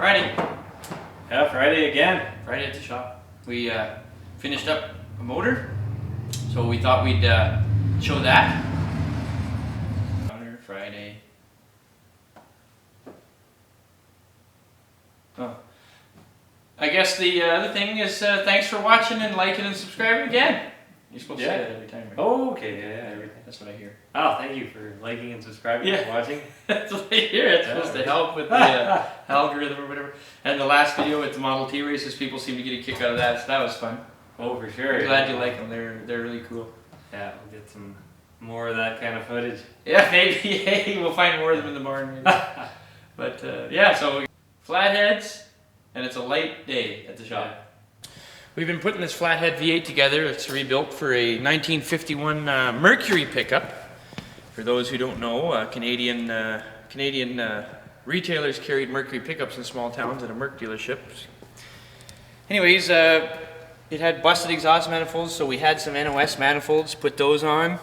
Friday. Yeah, Friday again. Friday at the shop. We finished up a motor, so we thought we'd show that. Friday. Oh. I guess the other thing is thanks for watching and liking and subscribing again. You're supposed to say that every time, right? Oh, okay, yeah, everything. That's what I hear. Oh, thank you for liking and subscribing and watching. That's what I hear. It's supposed to help with the algorithm or whatever. And the last video with the Model T races, people seem to get a kick out of that, so that was fun. Oh, for sure. I'm glad you like them. They're really cool. Yeah, we'll get some more of that kind of footage. Yeah, maybe. Hey, we'll find more of them in the barn. Maybe. But yeah, so Flatheads, and it's a light day at the shop. Yeah. We've been putting this Flathead V8 together. It's rebuilt for a 1951 Mercury pickup. For those who don't know, Canadian retailers carried Mercury pickups in small towns at a Merc dealership. Anyways, it had busted exhaust manifolds, so we had some NOS manifolds, put those on.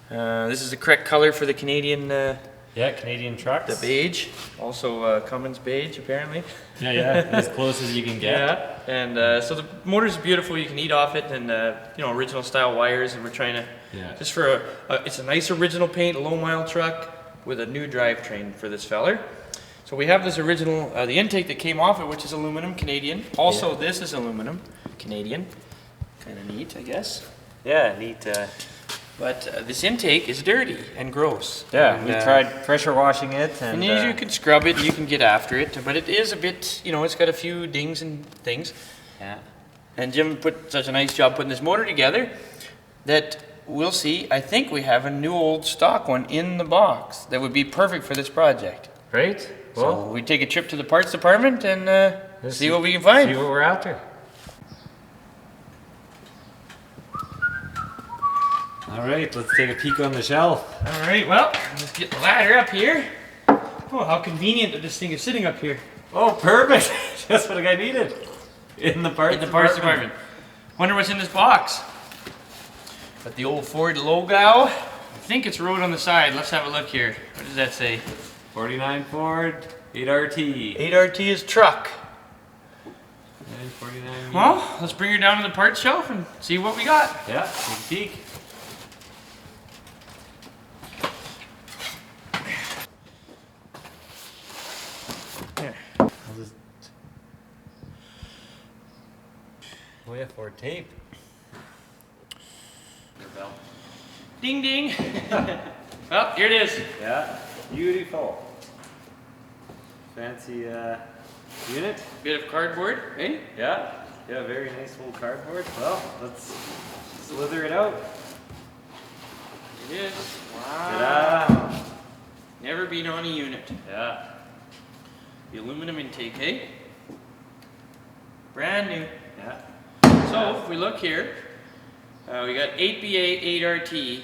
This is the correct color for the Canadian Canadian trucks. the beige, also Cummins beige apparently. Yeah, as close as you can get. Yeah, and so the motor's beautiful. You can eat off it, and original style wires. And we're trying to just for it's a nice original paint, low mile truck with a new drivetrain for this feller. So we have this original the intake that came off it, which is aluminum Canadian. Also, this is aluminum Canadian. Kind of neat, I guess. Yeah, neat. But this intake is dirty and gross. Yeah, and, we tried pressure washing it, and you can scrub it, you can get after it, but it is a bit, it's got a few dings and things. Yeah. And Jim put such a nice job putting this motor together that we'll see. I think we have a new old stock one in the box that would be perfect for this project. Great. Well, so we take a trip to the parts department and see what we can find. See what we're after. All right, let's take a peek on the shelf. All right, well, let's get the ladder up here. Oh, how convenient that this thing is sitting up here. Oh, perfect. Just what I needed. In the parts department. Wonder what's in this box. Got the old Ford logo. I think it's wrote on the side. Let's have a look here. What does that say? 49 Ford, 8RT. 8RT is truck. And 49. Well, let's bring her down to the parts shelf and see what we got. Yeah, take a peek. Oh yeah, Ford tape. Your belt. Ding ding. Well, here it is. Yeah, beautiful. Fancy unit. Bit of cardboard, eh? Yeah, very nice old cardboard. Well, let's slither it out. It is. Wow. Ta-da. Never been on a unit. Yeah. The aluminum intake, eh? Brand new. Yeah. So if we look here, we got 8BA 8RT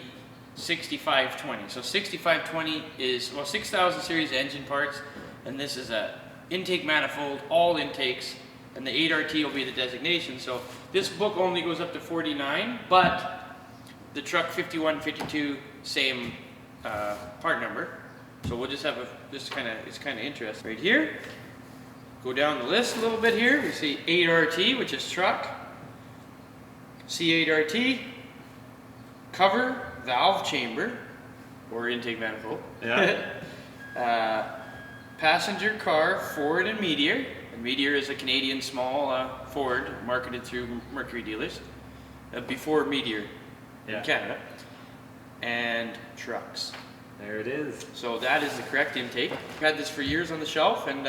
6520. So 6520 is 6000 series engine parts, and this is a intake manifold, all intakes, and the 8RT will be the designation. So this book only goes up to 49, but the truck 51, 52, same part number. So we'll just have it's kind of interesting. Right here, go down the list a little bit here. We see 8RT, which is truck. C8RT, cover, valve chamber, or intake manifold. Yeah. Passenger car, Ford and Meteor. And Meteor is a Canadian small Ford marketed through Mercury dealers before Meteor in Canada. And trucks. There it is. So that is the correct intake. We've had this for years on the shelf and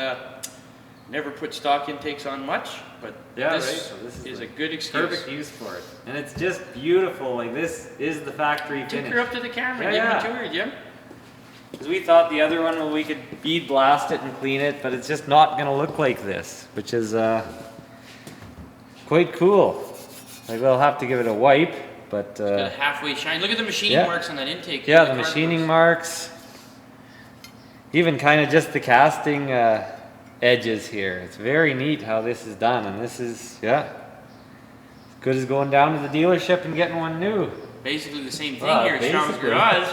never put stock intakes on much, but this is a good excuse. Perfect use for it. And it's just beautiful. Like, this is the factory finish. Take her up to the camera and give me a tour, Jim. Because we thought the other one, we could bead blast it and clean it, but it's just not going to look like this, which is quite cool. Like, we'll have to give it a wipe, but... It's got a halfway shine. Look at the machining marks on that intake. Yeah, the machining marks. Even kind of just the casting edges here. It's very neat how this is done, and this is, as good as going down to the dealership and getting one new. Basically the same thing here at Strong's Garage.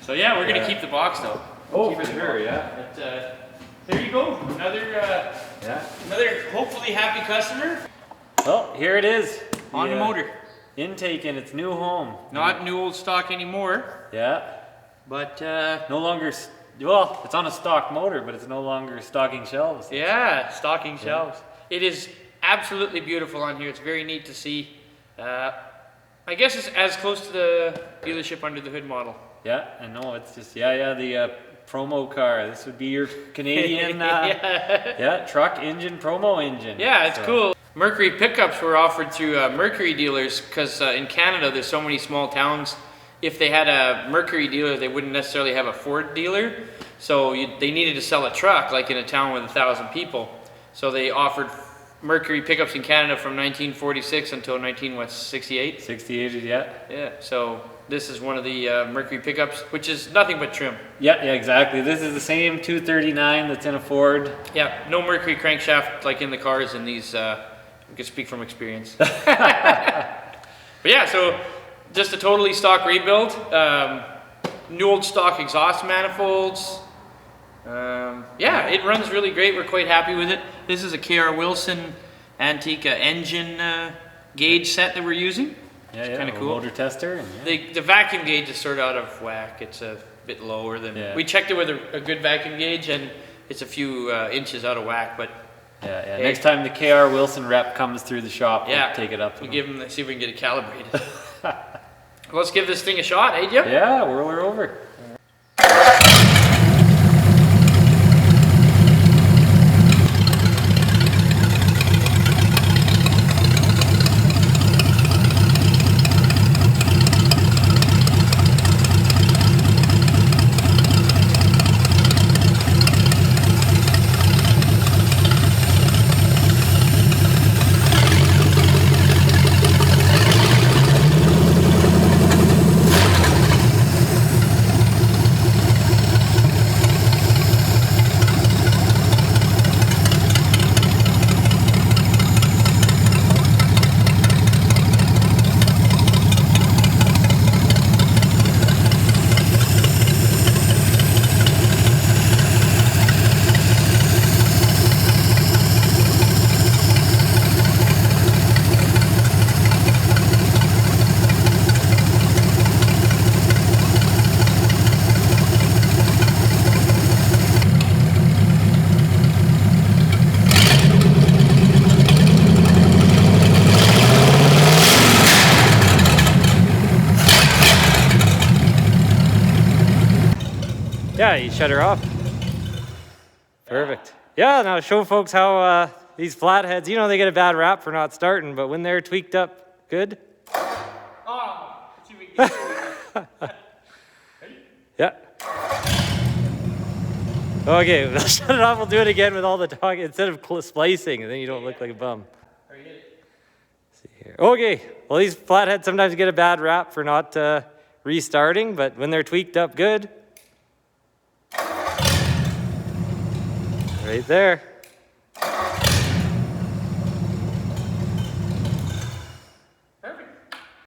So yeah, we're going to keep the box though. Oh, for sure, yeah. But, there you go. Another hopefully happy customer Oh, here it is. on the motor. Intake in its new home. Not new old stock anymore, Yeah. but No longer, well, it's on a stock motor, but it's no longer stocking shelves. yeah, stocking shelves. It is absolutely beautiful on here. It's very neat to see. I guess it's as close to the dealership under the hood model. Yeah, I know. It's just, the promo car. This would be your Canadian truck engine, promo engine. Yeah, it's cool. Mercury pickups were offered through Mercury dealers because in Canada there's so many small towns. If they had a Mercury dealer, they wouldn't necessarily have a Ford dealer. So they needed to sell a truck, like in a town with 1,000 people. So they offered Mercury pickups in Canada from 1946 until 1968. 68, yeah. Yeah, so this is one of the Mercury pickups, which is nothing but trim. Yeah, exactly. This is the same 239 that's in a Ford. Yeah, no Mercury crankshaft like in the cars in these. I can speak from experience. But yeah, so just a totally stock rebuild. New old stock exhaust manifolds. Yeah, it runs really great. We're quite happy with it. This is a KR Wilson antique engine gauge set that we're using. Yeah, kind of cool. Motor tester. And, The vacuum gauge is sort of out of whack. It's a bit lower than we checked it with a good vacuum gauge, and it's a few inches out of whack. But hey, next time the KR Wilson rep comes through the shop, we'll take it up. We'll give him, see if we can get it calibrated. Let's give this thing a shot, eh, Jim? Yeah, we're over. Yeah, you shut her off. Perfect. Yeah, now show folks how these flatheads, they get a bad rap for not starting, but when they're tweaked up good. Oh, let's see if we can get Yeah. Okay, we'll shut it off. We'll do it again with all the talk instead of splicing, and then you don't look like a bum. See here. Okay, well, these flatheads sometimes get a bad rap for not restarting, but when they're tweaked up good. Right there.